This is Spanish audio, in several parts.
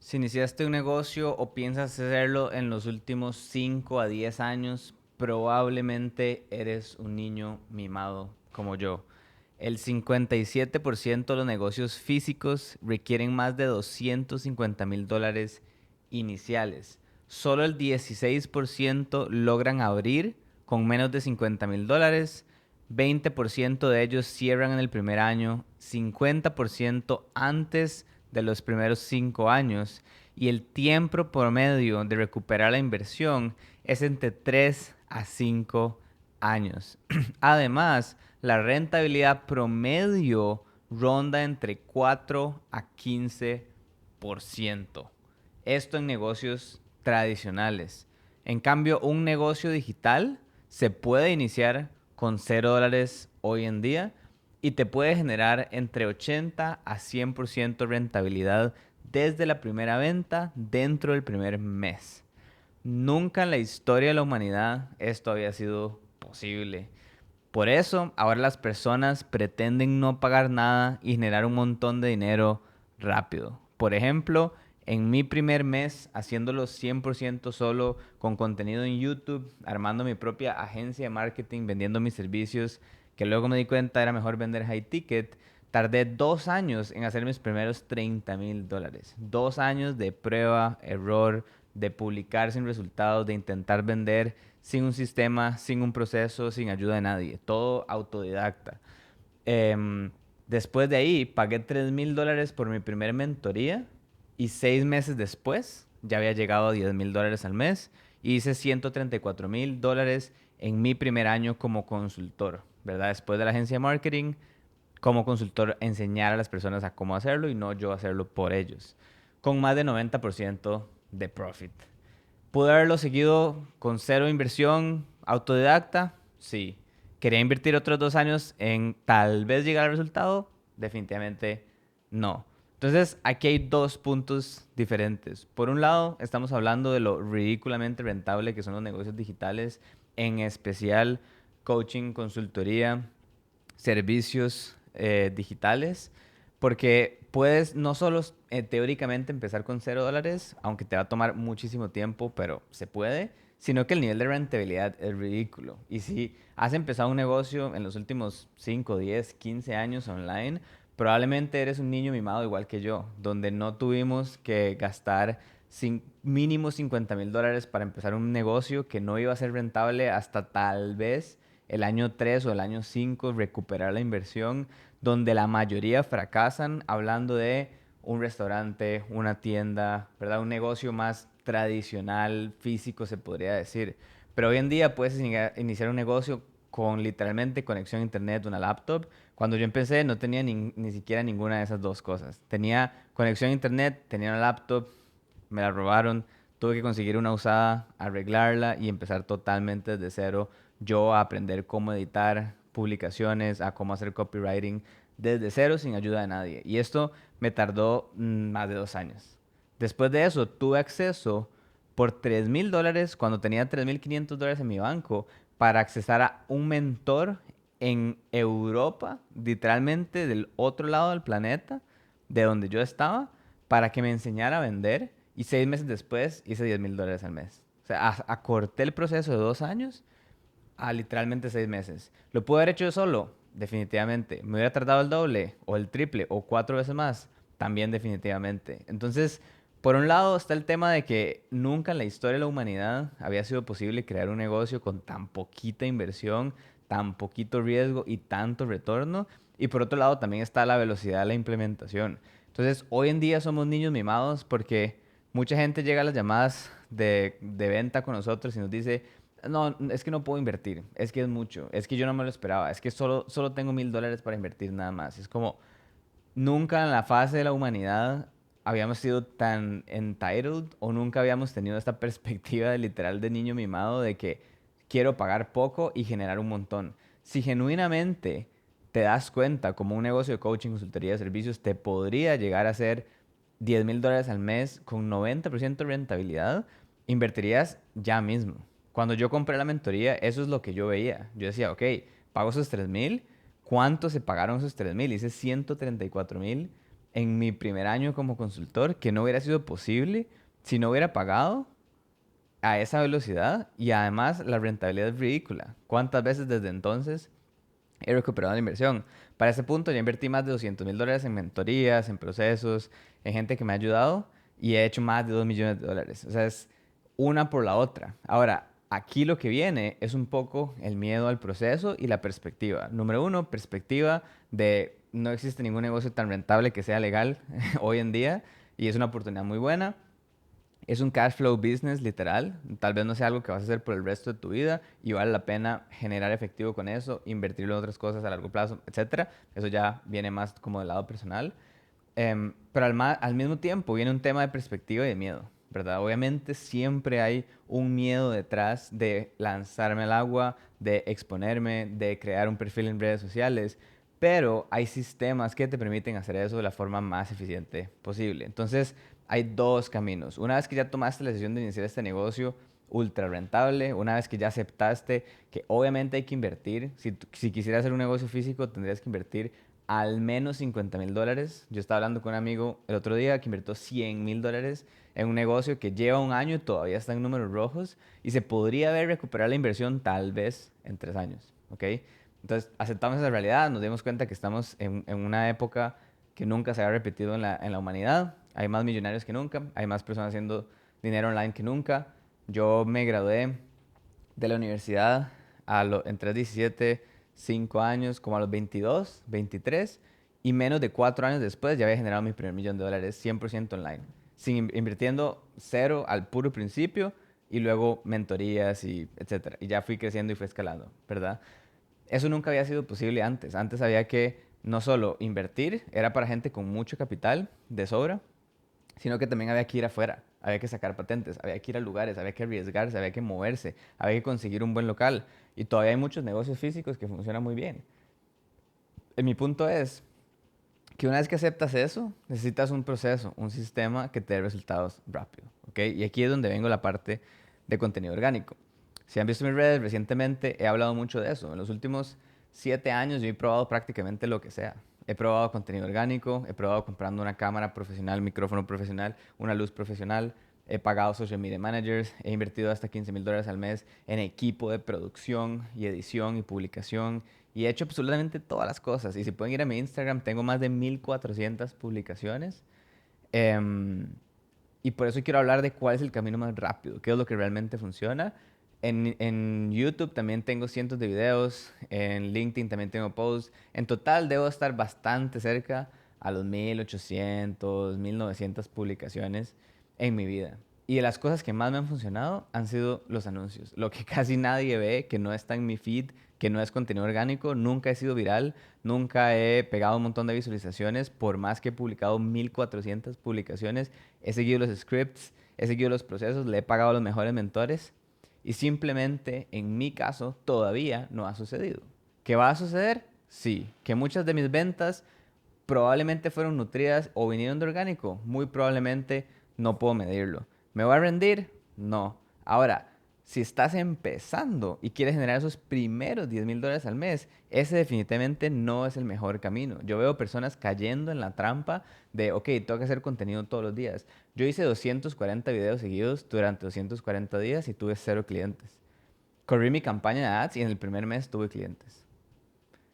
Si iniciaste un negocio o piensas hacerlo en los últimos 5 a 10 años, probablemente eres un niño mimado como yo. El 57% de los negocios físicos requieren más de $250,000 iniciales. Solo el 16% logran abrir con menos de $50,000. 20% de ellos cierran en el primer año, 50% antes de los primeros 5 años, y el tiempo promedio de recuperar la inversión es entre 3 a 5 años. Además, la rentabilidad promedio ronda entre 4 a 15%. Esto en negocios tradicionales. En cambio, un negocio digital se puede iniciar con $0 hoy en día y te puede generar entre 80 a 100% rentabilidad desde la primera venta dentro del primer mes. Nunca en la historia de la humanidad esto había sido posible. Por eso, ahora las personas pretenden no pagar nada y generar un montón de dinero rápido. Por ejemplo, en mi primer mes, haciéndolo 100% solo, con contenido en YouTube, armando mi propia agencia de marketing, vendiendo mis servicios, que luego me di cuenta era mejor vender high ticket, tardé 2 años en hacer mis primeros $30,000. 2 años de prueba, error, de publicar sin resultados, de intentar vender sin un sistema, sin un proceso, sin ayuda de nadie. Todo autodidacta. Em, Después de ahí, pagué $3,000 por mi primera mentoría y 6 meses después ya había llegado a $10,000 al mes y hice $134,000 en mi primer año como consultor, ¿verdad? Después de la agencia de marketing, como consultor, enseñar a las personas a cómo hacerlo y no yo hacerlo por ellos, con más de 90% de profit. ¿Pude haberlo seguido con cero inversión autodidacta? Sí. ¿Quería invertir otros 2 años en tal vez llegar al resultado? Definitivamente no. Entonces, aquí hay dos puntos diferentes. Por un lado, estamos hablando de lo ridículamente rentable que son los negocios digitales, en especial coaching, consultoría, servicios digitales, porque puedes no solo teóricamente empezar con $0, aunque te va a tomar muchísimo tiempo, pero se puede, sino que el nivel de rentabilidad es ridículo. Y si has empezado un negocio en los últimos 5, 10, 15 años online, probablemente eres un niño mimado igual que yo, donde no tuvimos que gastar mínimo $50,000 para empezar un negocio que no iba a ser rentable hasta tal vez el año 3 o el año 5 recuperar la inversión, donde la mayoría fracasan hablando de un restaurante, una tienda, ¿verdad? Un negocio más tradicional, físico se podría decir. Pero hoy en día puedes iniciar un negocio con literalmente conexión a internet, una laptop. Cuando yo empecé no tenía ni siquiera ninguna de esas dos cosas. Tenía conexión a internet, tenía una laptop, me la robaron, tuve que conseguir una usada, arreglarla y empezar totalmente desde cero yo a aprender cómo editar publicaciones, a cómo hacer copywriting desde cero sin ayuda de nadie. Y esto me tardó más de 2 años. Después de eso, tuve acceso por $3,000 cuando tenía $3,500 en mi banco para accesar a un mentor en Europa, literalmente del otro lado del planeta, de donde yo estaba, para que me enseñara a vender. Y 6 meses después hice $10,000 al mes. O sea, acorté el proceso de 2 años a literalmente 6 meses. ¿Lo pude haber hecho yo solo? Definitivamente. ¿Me hubiera tardado el doble o el triple o 4 veces más? También definitivamente. Entonces, por un lado está el tema de que nunca en la historia de la humanidad había sido posible crear un negocio con tan poquita inversión, tan poquito riesgo y tanto retorno. Y por otro lado también está la velocidad de la implementación. Entonces, hoy en día somos niños mimados porque mucha gente llega a las llamadas de venta con nosotros y nos dice, no, es que no puedo invertir, es que es mucho, es que yo no me lo esperaba, es que solo tengo $1,000 para invertir nada más. Es como, nunca en la fase de la humanidad habíamos sido tan entitled o nunca habíamos tenido esta perspectiva de literal de niño mimado de que quiero pagar poco y generar un montón. Si genuinamente te das cuenta como un negocio de coaching, consultoría de servicios te podría llegar a ser $10,000 al mes con 90% de rentabilidad, invertirías ya mismo. Cuando yo compré la mentoría, eso es lo que yo veía. Yo decía, ok, pago esos 3,000. ¿Cuánto se pagaron esos 3,000? Hice $134,000 en mi primer año como consultor que no hubiera sido posible si no hubiera pagado a esa velocidad y además la rentabilidad es ridícula. ¿Cuántas veces desde entonces he recuperado la inversión? Para ese punto ya invertí más de $200,000 en mentorías, en procesos, en gente que me ha ayudado y he hecho más de $2 millones. O sea, es una por la otra. Ahora, aquí lo que viene es un poco el miedo al proceso y la perspectiva. Número uno, perspectiva de no existe ningún negocio tan rentable que sea legal hoy en día y es una oportunidad muy buena. Es un cash flow business literal. Tal vez no sea algo que vas a hacer por el resto de tu vida y vale la pena generar efectivo con eso, invertirlo en otras cosas a largo plazo, etcétera. Eso ya viene más como del lado personal. Pero al mismo tiempo viene un tema de perspectiva y de miedo, ¿verdad? Obviamente siempre hay un miedo detrás de lanzarme al agua, de exponerme, de crear un perfil en redes sociales, pero hay sistemas que te permiten hacer eso de la forma más eficiente posible. Entonces, hay dos caminos. Una vez que ya tomaste la decisión de iniciar este negocio ultra rentable, una vez que ya aceptaste que obviamente hay que invertir, si quisieras hacer un negocio físico tendrías que invertir al menos $50,000. Yo estaba hablando con un amigo el otro día que invirtió $100,000 en un negocio que lleva un año y todavía está en números rojos y se podría ver recuperar la inversión tal vez en 3 años, ¿ok? Entonces aceptamos esa realidad, nos dimos cuenta que estamos en una época que nunca se ha repetido en la humanidad. Hay más millonarios que nunca, hay más personas haciendo dinero online que nunca. Yo me gradué de la universidad entre 17, 5 años, como a los 22, 23, y menos de 4 años después ya había generado mi primer $1,000,000 100% online, invirtiendo cero al puro principio y luego mentorías y etcétera. Y ya fui creciendo y fui escalando, ¿verdad? Eso nunca había sido posible antes. Antes había que no solo invertir, era para gente con mucho capital de sobra, sino que también había que ir afuera, había que sacar patentes, había que ir a lugares, había que arriesgarse, había que moverse, había que conseguir un buen local. Y todavía hay muchos negocios físicos que funcionan muy bien. Mi punto es que una vez que aceptas eso, necesitas un proceso, un sistema que te dé resultados rápido, ¿ok? Y aquí es donde vengo la parte de contenido orgánico. Si han visto mis redes recientemente, he hablado mucho de eso. En los últimos 7 años yo he probado prácticamente lo que sea. He probado contenido orgánico, he probado comprando una cámara profesional, micrófono profesional, una luz profesional, he pagado social media managers, he invertido hasta $15,000 al mes en equipo de producción y edición y publicación y he hecho absolutamente todas las cosas. Y si pueden ir a mi Instagram, tengo más de 1,400 publicaciones. Em, y por eso quiero hablar de cuál es el camino más rápido, qué es lo que realmente funciona. En YouTube también tengo cientos de videos, en LinkedIn también tengo posts. En total debo estar bastante cerca a los 1,800, 1,900 publicaciones en mi vida. Y de las cosas que más me han funcionado han sido los anuncios. Lo que casi nadie ve, que no está en mi feed, que no es contenido orgánico, nunca he sido viral, nunca he pegado un montón de visualizaciones, por más que he publicado 1,400 publicaciones, he seguido los scripts, he seguido los procesos, le he pagado a los mejores mentores y simplemente en mi caso todavía no ha sucedido. ¿Qué va a suceder? Sí. ¿Que muchas de mis ventas probablemente fueron nutridas o vinieron de orgánico? Muy probablemente no puedo medirlo. ¿Me va a rendir? No. Ahora, si estás empezando y quieres generar esos primeros $10,000 al mes, ese definitivamente no es el mejor camino. Yo veo personas cayendo en la trampa de, ok, tengo que hacer contenido todos los días. Yo hice 240 videos seguidos durante 240 días y tuve 0 clientes. Corrí mi campaña de ads y en el primer mes tuve clientes.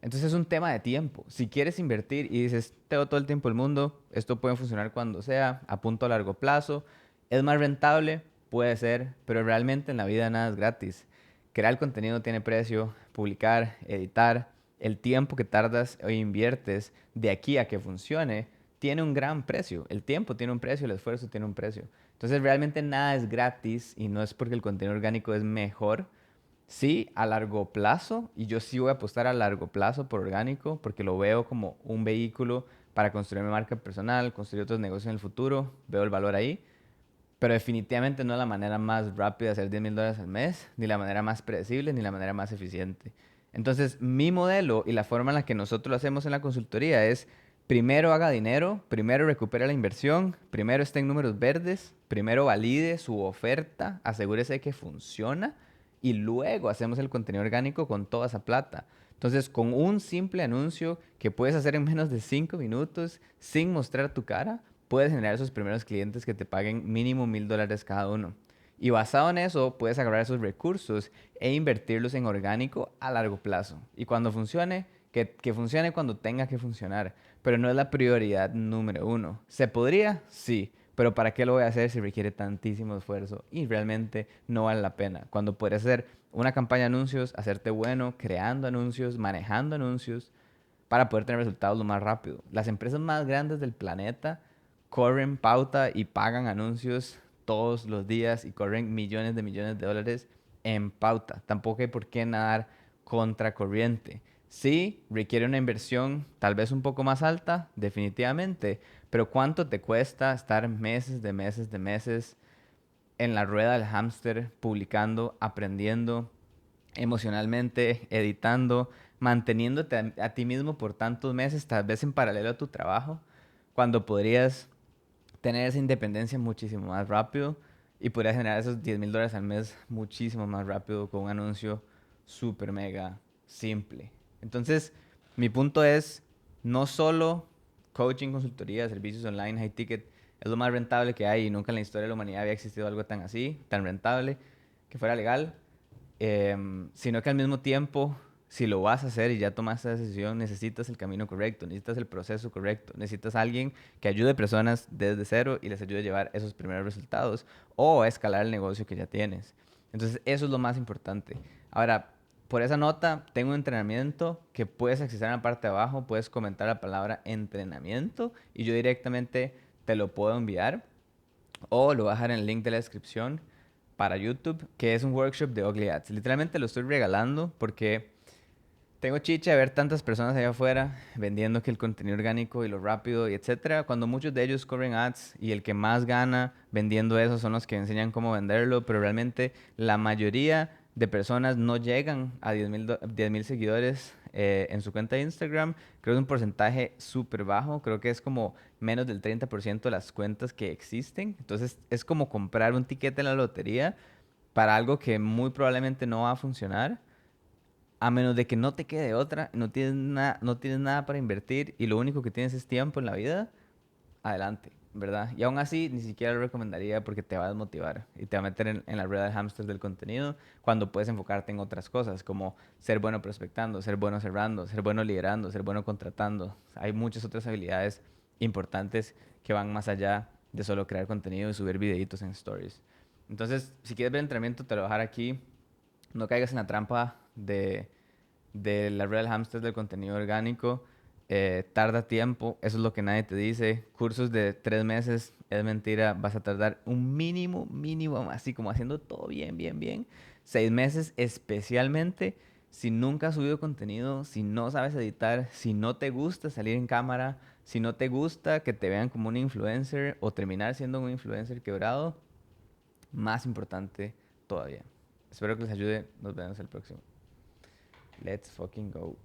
Entonces es un tema de tiempo. Si quieres invertir y dices, tengo todo el tiempo del mundo, esto puede funcionar cuando sea, a punto a largo plazo, es más rentable, puede ser, pero realmente en la vida nada es gratis. Crear contenido tiene precio, publicar, editar, el tiempo que tardas o inviertes de aquí a que funcione tiene un gran precio. El tiempo tiene un precio, el esfuerzo tiene un precio. Entonces realmente nada es gratis y no es porque el contenido orgánico es mejor. Sí, a largo plazo, y yo sí voy a apostar a largo plazo por orgánico, porque lo veo como un vehículo para construir mi marca personal, construir otros negocios en el futuro, veo el valor ahí, pero definitivamente no es la manera más rápida de hacer $10,000 al mes, ni la manera más predecible, ni la manera más eficiente. Entonces, mi modelo y la forma en la que nosotros lo hacemos en la consultoría es, primero haga dinero, primero recupere la inversión, primero esté en números verdes, primero valide su oferta, asegúrese de que funciona y luego hacemos el contenido orgánico con toda esa plata. Entonces, con un simple anuncio que puedes hacer en menos de 5 minutos sin mostrar tu cara, puedes generar esos primeros clientes que te paguen mínimo $1,000 cada uno. Y basado en eso, puedes agarrar esos recursos e invertirlos en orgánico a largo plazo. Y cuando funcione, que funcione cuando tenga que funcionar. Pero no es la prioridad número uno. ¿Se podría? Sí. Pero ¿para qué lo voy a hacer si requiere tantísimo esfuerzo? Y realmente no vale la pena. Cuando puedes hacer una campaña de anuncios, hacerte bueno, creando anuncios, manejando anuncios, para poder tener resultados lo más rápido. Las empresas más grandes del planeta corren pauta y pagan anuncios todos los días y corren millones de dólares en pauta. Tampoco hay por qué nadar contracorriente. Sí, requiere una inversión tal vez un poco más alta, definitivamente, pero ¿cuánto te cuesta estar meses de meses en la rueda del hámster, publicando, aprendiendo emocionalmente, editando, manteniéndote a ti mismo por tantos meses, tal vez en paralelo a tu trabajo, cuando podrías tener esa independencia muchísimo más rápido y podrías generar esos $10,000 al mes muchísimo más rápido con un anuncio súper mega simple? Entonces, mi punto es, no solo coaching, consultoría, servicios online, high ticket, es lo más rentable que hay y nunca en la historia de la humanidad había existido algo tan así, tan rentable, que fuera legal, sino que al mismo tiempo, si lo vas a hacer y ya tomaste esa decisión, necesitas el camino correcto, necesitas el proceso correcto, necesitas a alguien que ayude a personas desde cero y les ayude a llevar esos primeros resultados o a escalar el negocio que ya tienes. Entonces, eso es lo más importante. Ahora, por esa nota, tengo un entrenamiento que puedes acceder en la parte de abajo, puedes comentar la palabra entrenamiento y yo directamente te lo puedo enviar o lo voy a dejar en el link de la descripción para YouTube, que es un workshop de Ugly Ads. Literalmente lo estoy regalando porque tengo chicha de ver tantas personas allá afuera vendiendo que el contenido orgánico y lo rápido y etcétera, cuando muchos de ellos corren ads y el que más gana vendiendo eso son los que enseñan cómo venderlo, pero realmente la mayoría de personas no llegan a 10,000 seguidores en su cuenta de Instagram. Creo que es un porcentaje súper bajo, creo que es como menos del 30% de las cuentas que existen. Entonces es como comprar un tiquete en la lotería para algo que muy probablemente no va a funcionar a menos de que no te quede otra, no tienes nada para invertir y lo único que tienes es tiempo en la vida, adelante, ¿verdad? Y aún así, ni siquiera lo recomendaría porque te va a desmotivar y te va a meter en la rueda de hámster del contenido cuando puedes enfocarte en otras cosas, como ser bueno prospectando, ser bueno cerrando, ser bueno liderando, ser bueno contratando. Hay muchas otras habilidades importantes que van más allá de solo crear contenido y subir videitos en stories. Entonces, si quieres ver entrenamiento, te lo voy a dejar aquí. No caigas en la trampa de la real hamster del contenido orgánico. Tarda tiempo, eso es lo que nadie te dice. Cursos de 3 meses, es mentira, vas a tardar un mínimo, así como haciendo todo bien. 6 meses, especialmente si nunca has subido contenido, si no sabes editar, si no te gusta salir en cámara, si no te gusta que te vean como un influencer o terminar siendo un influencer quebrado, más importante todavía. Espero que les ayude. Nos vemos el próximo. Let's fucking go.